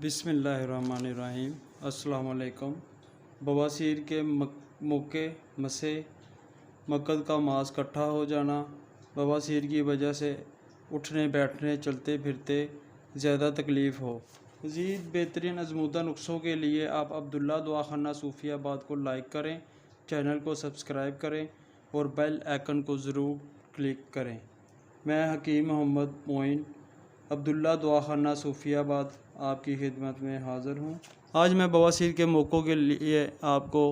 बिस्मिल्लाहिर्रहमानिर्रहीम। अस्सलाम वालेकुम। बवासीर के मौके मसे मक्कद का मांस इकट्ठा हो जाना, बवासीर की वजह से उठने बैठने चलते फिरते ज़्यादा तकलीफ़ हो। मज़ीद बेहतरीन आज़मूदा नुस्ख़ों के लिए आप अब्दुल्ला दवाखाना सूफियाबाद को लाइक करें, चैनल को सब्सक्राइब करें और बेल आइकन को ज़रूर क्लिक करें। मैं हकीम मोहम्मद मोइन अब्दुल्ला दवाखाना सूफियाबाद आपकी खिदमत में हाज़िर हूँ। आज मैं बवासीर के मौक़ों के लिए आपको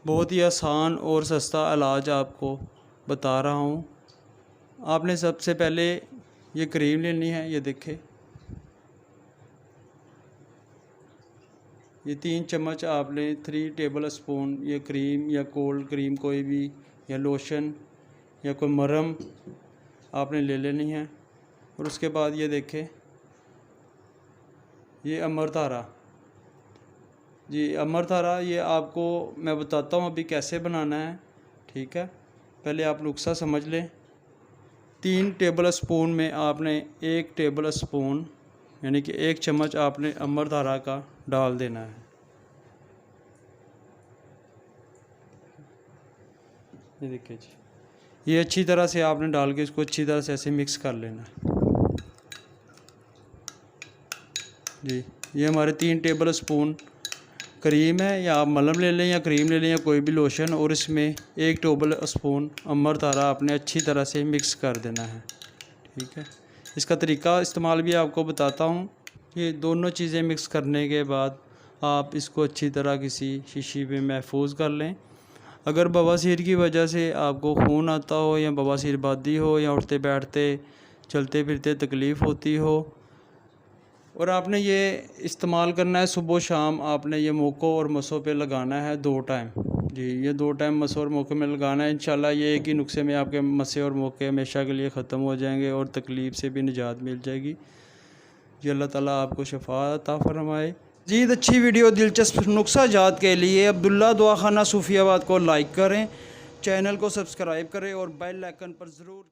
बहुत ही आसान और सस्ता इलाज आपको बता रहा हूँ। आपने सबसे पहले ये क्रीम लेनी है। ये देखें, ये 3 चम्मच आपने 3 टेबल स्पून ये क्रीम या कोल्ड क्रीम कोई भी या लोशन या कोई मरहम आपने ले लेनी है। और उसके बाद ये देखें, ये अमरतारा जी, अमरतारा ये आपको मैं बताता हूँ अभी कैसे बनाना है। ठीक है, पहले आप नुस्ख़ा समझ लें। 3 टेबल स्पून में आपने 1 टेबल स्पून यानी कि 1 चम्मच आपने अमरतारा का डाल देना है। ये देखिए जी, ये अच्छी तरह से आपने डाल के इसको अच्छी तरह से ऐसे मिक्स कर लेना है जी। ये हमारे 3 टेबल स्पून क्रीम है, या आप मलहम ले लें या क्रीम ले लें या कोई भी लोशन, और इसमें 1 टेबल स्पून अमरतारा आपने अच्छी तरह से मिक्स कर देना है। ठीक है, इसका तरीका इस्तेमाल भी आपको बताता हूँ। ये दोनों चीज़ें मिक्स करने के बाद आप इसको अच्छी तरह किसी शीशी में महफूज कर लें। अगर बवासीर की वजह से आपको खून आता हो या बवासीर बादी हो या उठते बैठते चलते फिरते तकलीफ़ होती हो, और आपने ये इस्तेमाल करना है सुबह शाम, आपने ये मोकों और मसों पे लगाना है 2 टाइम जी। ये 2 टाइम मसों और मोकों में लगाना है। इंशाल्लाह ये एक ही नुस्खे में आपके मसे और मोके हमेशा के लिए ख़त्म हो जाएंगे और तकलीफ़ से भी निजात मिल जाएगी जी। अल्लाह ताला आपको शफा अता फरमाए। मज़ीद अच्छी वीडियो दिलचस्प नुस्खा जात के लिए अब्दुल्ला दवाखाना सूफियाबाद को लाइक करें, चैनल को सब्सक्राइब करें और बेल आइकन पर ज़रूर